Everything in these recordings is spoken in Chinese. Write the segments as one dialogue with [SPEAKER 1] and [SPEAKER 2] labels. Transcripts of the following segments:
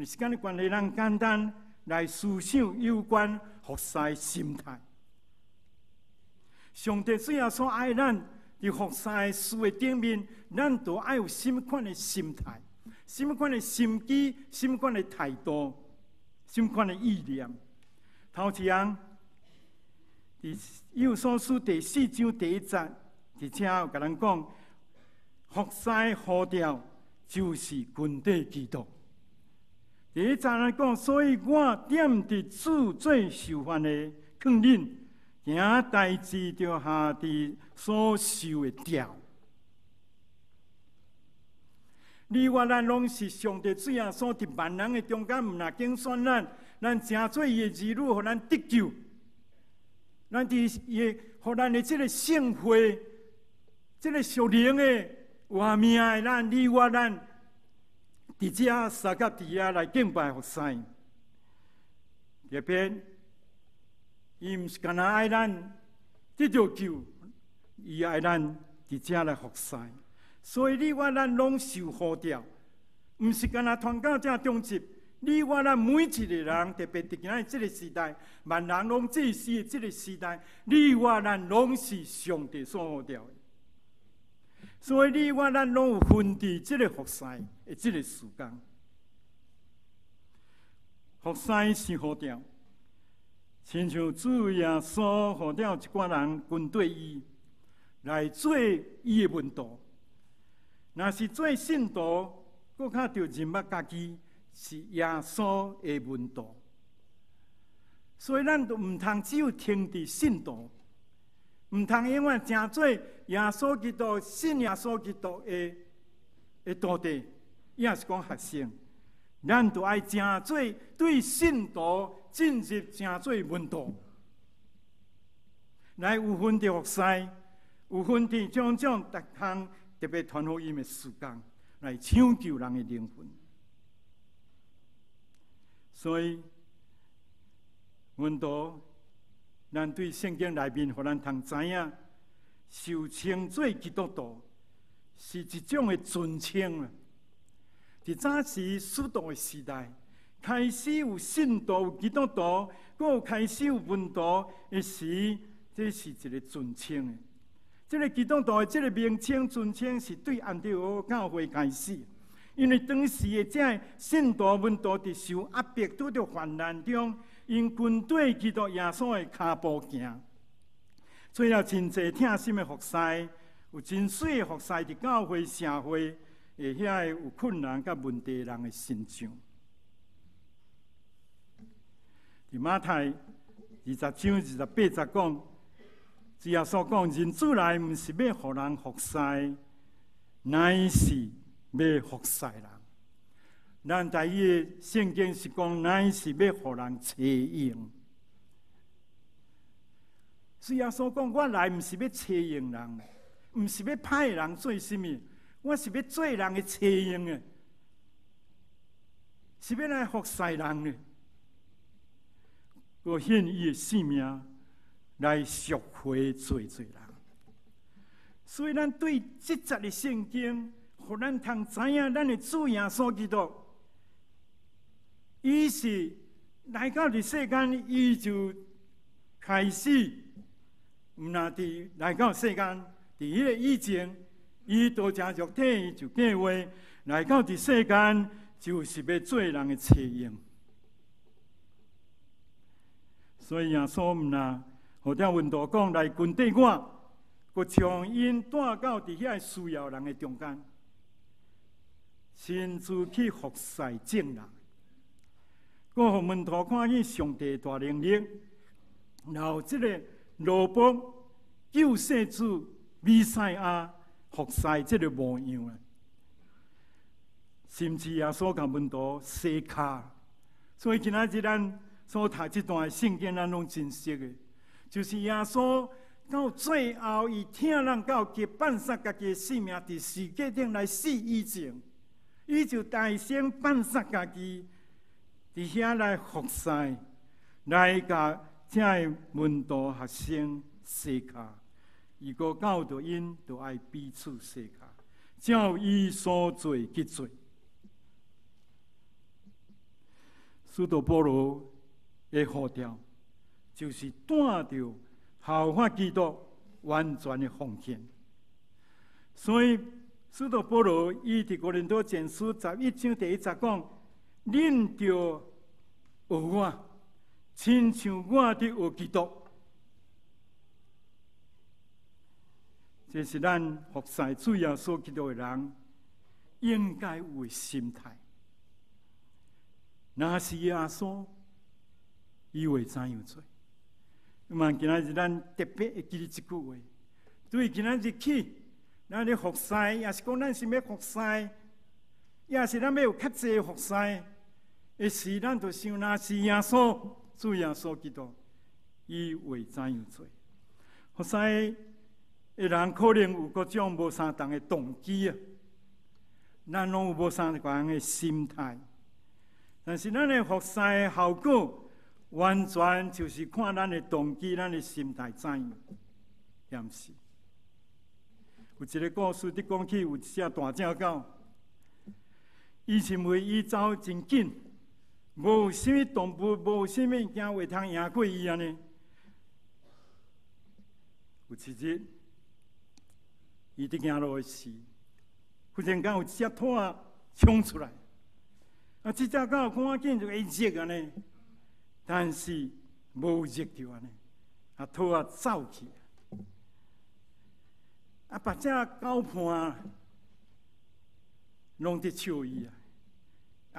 [SPEAKER 1] 时间的关系，咱简单来思想有关服侍的心态。上帝虽然所爱咱，伫服侍的事的顶面，咱都爱有什么款的心态、什么款的心机、什么款的态度、什么款的意念。头一样，伫以弗所书第4章第1节，伫遮有甲咱讲，服侍的呼召就是军队基督。第1节咱讲，所以我点伫主最受烦的劝恁。行代志就下伫所受的条，你我咱拢是上帝最后所伫万人的中间，毋若拣选咱，咱诚做伊的儿女，互咱得救。咱伫伊，互咱的这个圣会，这个属灵的活命的咱，你我咱伫遮三甲伫遐来敬拜服侍。特别。伊毋是干那爱咱得到救，伊爱咱伫遮来服侍。所以你我咱拢受呼召，毋是干那传到遮中集。你我咱每一个人，特别伫今仔这个时代，万人拢祭司的这个时代，你我咱拢是上帝所呼召的。所以你我咱拢有分伫这个服侍的这个时间。服侍是呼召。亲像主耶稣呼召一寡人跟对伊来做伊的门徒，若是做信徒，搁较着认捌家己是耶稣的门徒，所以咱都毋通只有听伫信徒，毋通永远诚做耶稣基督信耶稣基督的徒弟，也是讲学生，咱都爱诚做对信徒。进入诚做门徒，来有份的服侍，有份的种种逐项特别传福音的事工，来抢救人的灵魂。所以，门徒，咱对圣经内面，互咱通知影，受称做基督徒是一种的尊称啊。伫早时使徒的时代。开始有信徒、有基督徒，搁有开始有门徒的时，这是一个尊称的。这个基督徒的这个名称、尊称是对安提阿教会开始，因为当时的这信徒、门徒伫受压迫、拄着患难中，因军队基督耶稣的脚步行，做了真侪疼心的服侍，有真水的服侍伫教会、社会下遐有困难甲问题人的身上。伫马太20章28节讲，主耶稣讲：人子来毋是要互人服侍，乃是要服侍人。咱台语的圣经是讲，乃是要互人采用。主耶稣讲：我来毋是要采用人，毋是要派人做什么，我是要做人的采用的，是要来服侍人的。我献伊的性命来赎回罪人，所以咱对这节的圣经，互咱通知影，咱的主耶稣基督，伊是来到这世间，伊就开始，毋那伫来到世间，伫迄个以前，伊道成肉体，伊就计划来到这世间，就是要做人的采用。所以耶稣毋那，互条门徒讲来跟对我，佮将因带到伫遐需要人的中间，亲自去服侍众人，佮互门徒看见上帝大能力，然后这个罗卜救世主弥赛亚服侍这个模样啊，甚至耶稣甲门徒洗骹，所以今仔日咱。所读这段圣经，咱拢真熟的，就是耶稣到最后，伊听人到极放杀家己的性命，伫世界顶来死以前，伊就大声放杀家己，伫遐来服侍，来甲这门徒学生洗骹。如果教导因，就爱彼此洗骹，照伊所做去做。使徒保罗的呼召，就是带着效法基督完全的奉献。所以，使徒保罗伊伫哥林多前书11章第1节讲：恁着学我，亲像我伫学基督。这是咱服侍主耶稣基督的人应该有的心态。若是耶稣，伊会怎样做？那么今仔日咱特别会记一句话：对今仔日起，咱咧服侍，也是讲咱是要服侍，也是咱要有较济服侍的时，咱就想，若是耶稣，主耶稣基督，伊会怎样做？服侍的人可能有各种无相同的动机啊，咱拢有无相同的心态。但是咱的服侍的效果，完全就是看咱的动机、咱的心态怎样，也毋是。有一个故事，伫讲起有一只大只狗，伊认为伊走真紧，无啥物动物，无啥物物件会通赢过伊安尼。有一日，伊伫行路时，忽然间有一只兔仔冲出来。啊！这只狗赶紧就会热安尼，但是无热着安尼，啊，兔仔走去，啊，把只狗伴拢伫笑伊啊，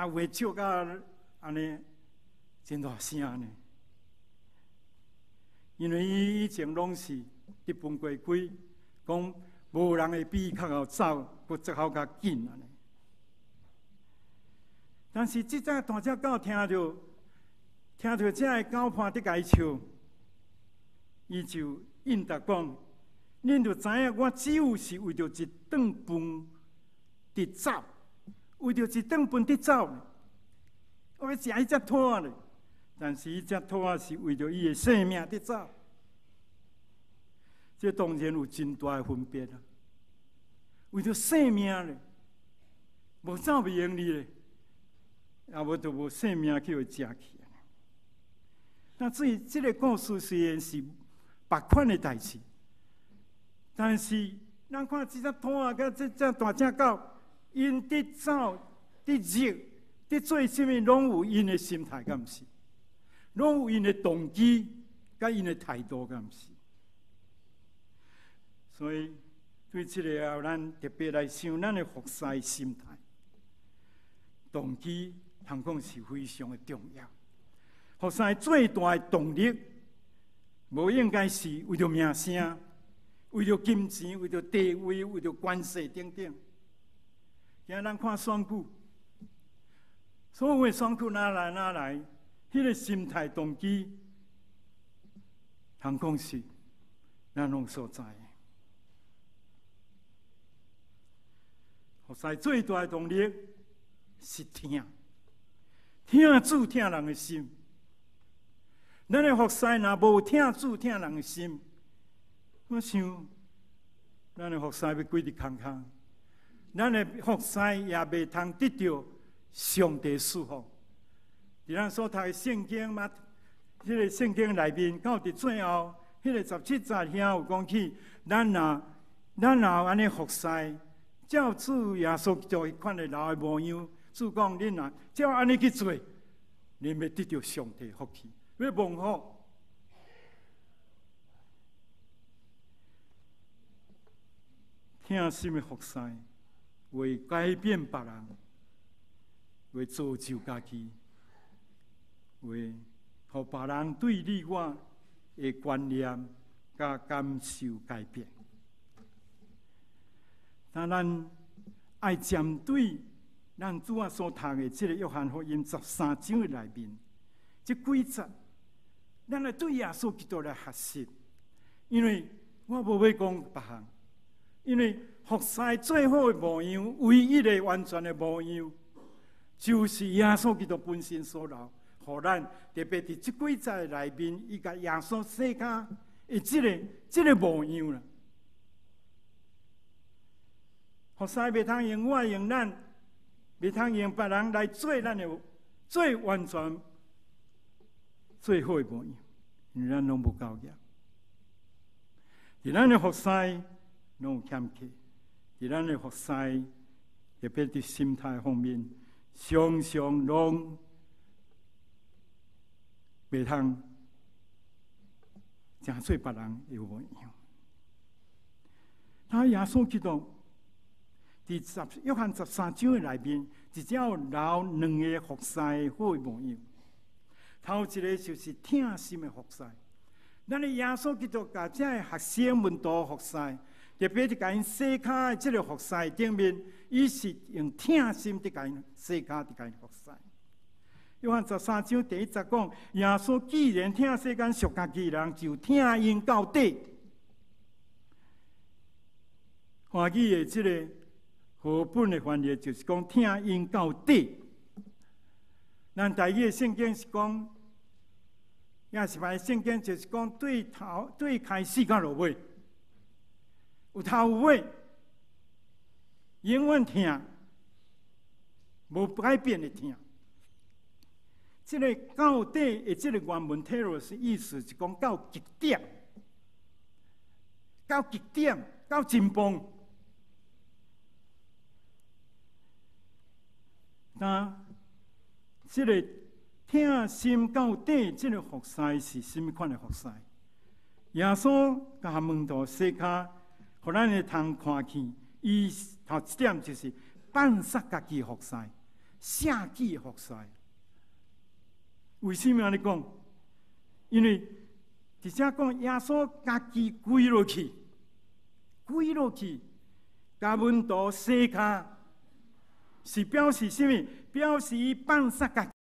[SPEAKER 1] 啊，话笑到安尼真大声呢，因为伊以前拢是伫分过规，讲无人会比伊较好走，佫则好较紧安尼。但是这只大只狗听到这个狗伴伫甲伊笑，伊就应答讲：“恁就知影，我只有是为着一顿饭伫走，为着一顿饭伫走。我要食迄只兔仔咧，但是迄只兔仔是为着伊的性命伫走。这当然有真大的分别啊！为着性命咧，无走袂用你咧。”也无就无性命去互食去。那至于这个故事虽然是别款的代志，但是咱看这只兔仔甲这只大只狗，因伫走、伫热、伫做什么，拢有因的心态，敢毋是？拢有因的动机，甲因的态度，敢毋是？所以对这个后，咱特别来想咱的服侍的心态、动机。通讲是非常的重要。服侍最大的动力，无应该是为着名声、为着金钱、为着地位、为着关系等等。今咱看选举，所有的选举哪来，迄个心态动机，通讲是咱拢所在的。服侍最大的动力是听。听主听人的心，咱的服侍若无听主听人的心，我想咱的服侍要归伫空空，咱的服侍也未通得到上帝赐福。伫咱所读的圣经嘛，迄个圣经内面到伫最后，迄个17节遐有讲起，咱若安尼服侍，照主耶稣做迄款的老的模样。主讲：恁若照安尼去做，恁要得到上帝福气，要蒙福。听心的服侍，为改变别人，为造就家己，为互别人对你我的观念甲感受改变。但咱爱针对。咱主啊所读的这个约翰福音13章的内面，这几节，咱来对耶稣基督来学习。因为我无要讲别项，因为服侍最好的模样，唯一的完全的模样，就是耶稣基督本身所留，互咱特别伫这几节内面，伊甲耶稣世间的这个模样啦。服侍袂通用我用咱。袂通用别人来做咱的最完全最好的模样，因为咱拢无够业。伫咱的服侍拢有欠缺，伫咱的服侍特别伫心态方面，常常拢袂通真做别人有模样。他耶稣基督伫约翰13章的内面，只有留2个服侍好的模样。头一个就是疼心的服侍。咱的耶稣基督甲这个学生门徒服侍，特别伫甲因洗脚的这个服侍顶面，伊是用疼心伫甲因洗脚，伫甲因服侍。约翰13章第1节讲，耶稣既然疼世间属家己人，就疼因到底。华语的这个和本的翻译就是讲疼因到底。咱台语的圣经是讲。也是牌圣经就是讲对开始到落尾，有头有尾，永远听，无改变的听。这个到底的这个原文 telos 意思是讲到极点，到极点，到真崩。那这个。疼心到底，这个服侍是什么款的服侍？耶稣甲门徒洗脚，互咱会通看见。伊头一点就是放下家己服侍，舍己服侍。为什么安尼讲？因为直接讲耶稣家己跪落去，甲门徒洗脚，是表示什么？表示伊放下家己。